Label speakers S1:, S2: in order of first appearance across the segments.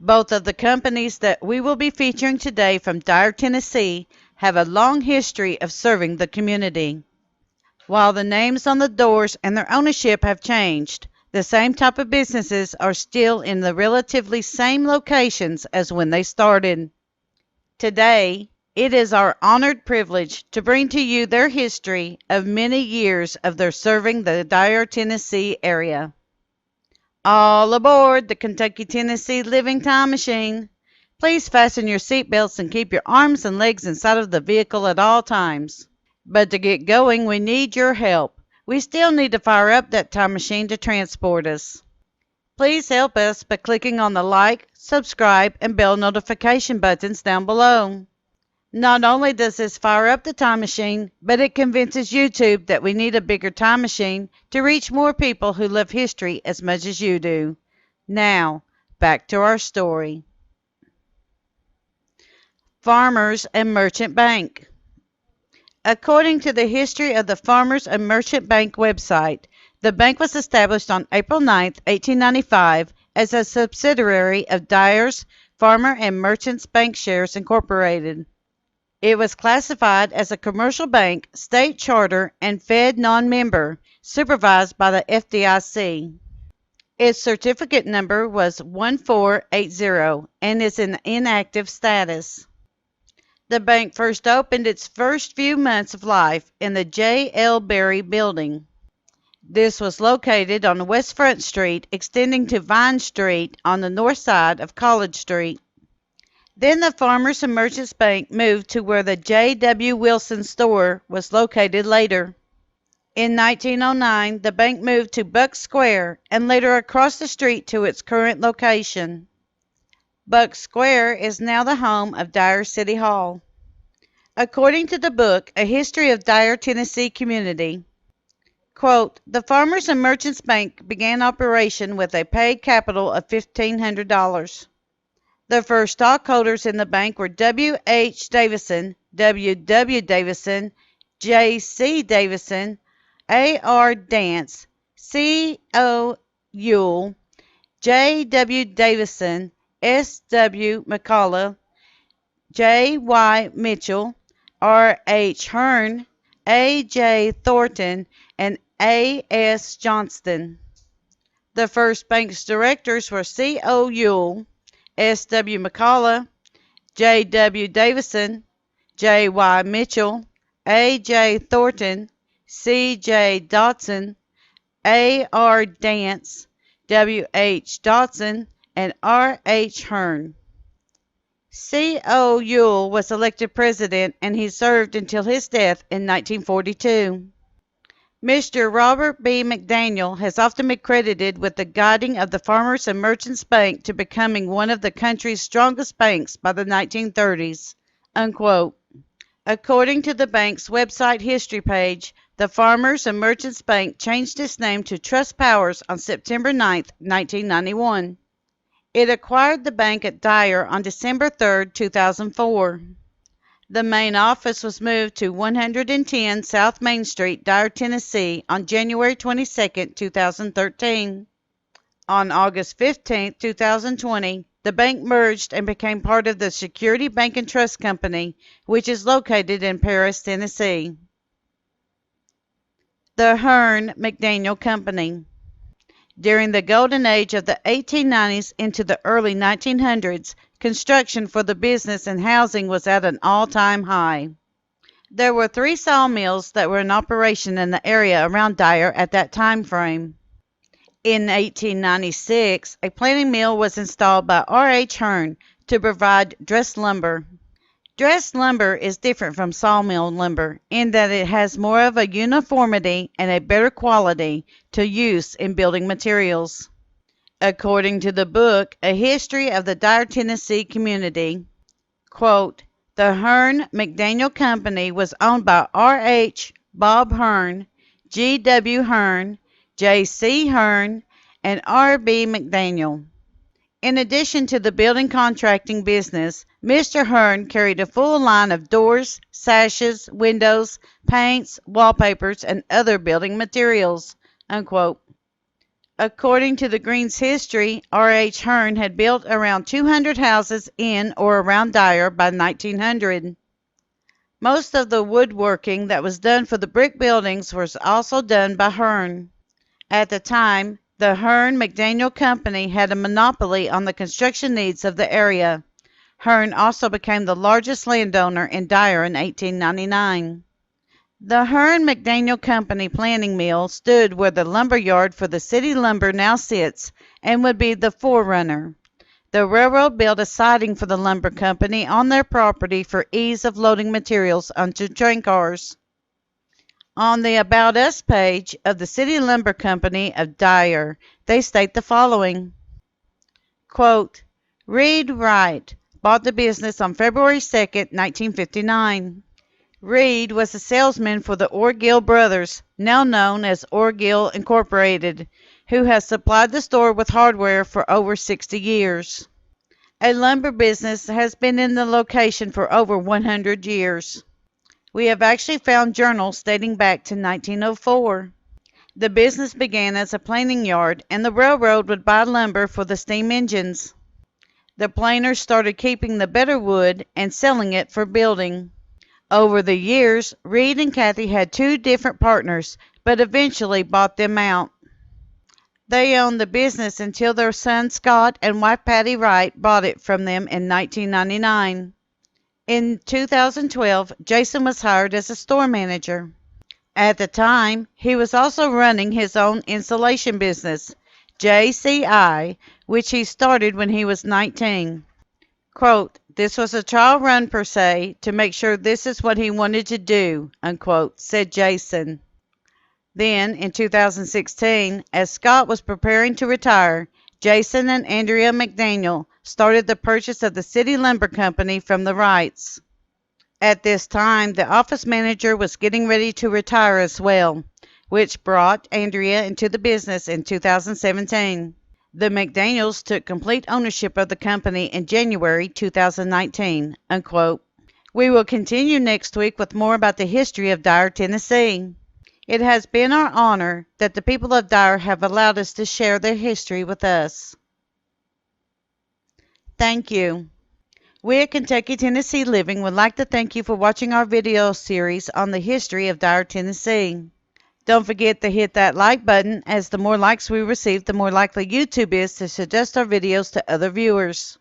S1: Both of the companies that we will be featuring today from Dyer, Tennessee, have a long history of serving the community. While the names on the doors and their ownership have changed, the same type of businesses are still in the relatively same locations as when they started. Today, it is our honored privilege to bring to you their history of many years of their serving the Dyer, Tennessee area. All aboard the Kentucky-Tennessee Living Time Machine. Please fasten your seatbelts and keep your arms and legs inside of the vehicle at all times. But to get going, we need your help. We still need to fire up that time machine to transport us. Please help us by clicking on the like, subscribe, and bell notification buttons down below. Not only does this fire up the time machine, but it convinces YouTube that we need a bigger time machine to reach more people who love history as much as you do. Now, back to our story. Farmers and Merchant Bank. According to the History of the Farmers and Merchant Bank website, the bank was established on April 9, 1895, as a subsidiary of Dyer's Farmer and Merchants Bankshares Incorporated. It was classified as a commercial bank, state charter, and Fed non-member, supervised by the FDIC. Its certificate number was 1480 and is in inactive status. The bank first opened its first few months of life in the J. L. Berry building. This was located on West Front Street, extending to Vine Street on the north side of College Street. Then the Farmers and Merchants Bank moved to where the J. W. Wilson store was located later. In 1909, the bank moved to Buck Square and later across the street to its current location. Buck Square is now the home of Dyer City Hall. According to the book, A History of Dyer, Tennessee Community, quote, the Farmers and Merchants Bank began operation with a paid capital of $1,500. The first stockholders in the bank were W. H. Davison, W. W. Davison, J. C. Davison, A. R. Dance, C. O. Ewell, J. W. Davison, S. W. McCullough, J. Y. Mitchell, R. H. Hearn, A. J. Thornton, and A. S. Johnston. The first bank's directors were C. O. Ewell, S. W. McCullough, J. W. Davison, J. Y. Mitchell, A. J. Thornton, C. J. Dodson, A. R. Dance, W. H. Dodson, and R. H. Hearn. C. O. Ewell was elected president, and he served until his death in 1942. Mr. Robert B. McDaniel has often been credited with the guiding of the Farmers and Merchants Bank to becoming one of the country's strongest banks by the 1930s, unquote. According to the bank's website history page, the Farmers and Merchants Bank changed its name to Trust Powers on September 9, 1991. It acquired the bank at Dyer on December 3, 2004. The main office was moved to 110 South Main Street, Dyer, Tennessee on January 22, 2013. On August 15, 2020, the bank merged and became part of the Security Bank and Trust Company, which is located in Paris, Tennessee. The Hearn McDaniel Company. During the golden age of the 1890s into the early 1900s, construction for the business and housing was at an all-time high. There were 3 sawmills that were in operation in the area around Dyer at that time frame. In 1896, a planing mill was installed by R. H. Hearn to provide dressed lumber. Dressed lumber is different from sawmill lumber in that it has more of a uniformity and a better quality to use in building materials. According to the book, A History of the Dyer, Tennessee Community, quote, the Hearn McDaniel Company was owned by R. H. Bob Hearn, G. W. Hearn, J. C. Hearn, and R. B. McDaniel. In addition to the building contracting business, Mr. Hearn carried a full line of doors, sashes, windows, paints, wallpapers, and other building materials, unquote. According to the Green's history, R.H. Hearn had built around 200 houses in or around Dyer by 1900. Most of the woodworking that was done for the brick buildings was also done by Hearn. At the time, the Hearn-McDaniel Company had a monopoly on the construction needs of the area. Hearn also became the largest landowner in Dyer in 1899. The Hearn-McDaniel Company planing mill stood where the lumber yard for the city lumber now sits and would be the forerunner. The railroad built a siding for the lumber company on their property for ease of loading materials onto train cars. On the About Us page of the City Lumber Company of Dyer, they state the following, quote, Reed Wright bought the business on February 2, 1959. Reed was a salesman for the Orgill Brothers, now known as Orgill Incorporated, who has supplied the store with hardware for over 60 years. A lumber business has been in the location for over 100 years. We have actually found journals dating back to 1904. The business began as a planing yard, and the railroad would buy lumber for the steam engines. The planers started keeping the better wood and selling it for building. Over the years, Reed and Kathy had two different partners, but eventually bought them out. They owned the business until their son Scott and wife Patty Wright bought it from them in 1999. In 2012, Jason was hired as a store manager. At the time, he was also running his own insulation business, JCI, which he started when he was 19. Quote, this was a trial run per se to make sure this is what he wanted to do, unquote, said Jason. Then, in 2016, as Scott was preparing to retire, Jason and Andrea McDaniel started the purchase of the City Lumber Company from the Wrights. At this time, the office manager was getting ready to retire as well, which brought Andrea into the business in 2017. The McDaniels took complete ownership of the company in January 2019, unquote. We will continue next week with more about the history of Dyer, Tennessee. It has been our honor that the people of Dyer have allowed us to share their history with us. Thank you. We at Kentucky, Tennessee Living would like to thank you for watching our video series on the history of Dyer, Tennessee. Don't forget to hit that like button, as the more likes we receive, the more likely YouTube is to suggest our videos to other viewers.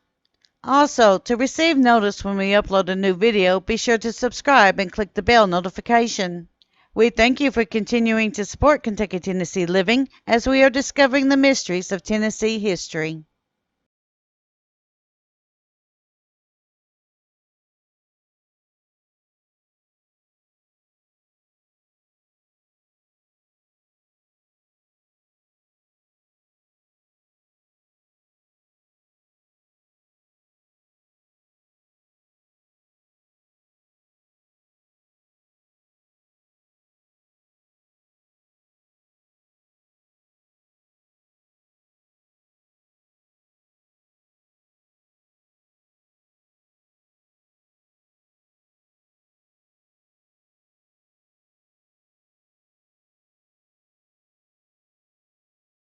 S1: Also, to receive notice when we upload a new video, be sure to subscribe and click the bell notification. We thank you for continuing to support Kentucky, Tennessee Living as we are discovering the mysteries of Tennessee history.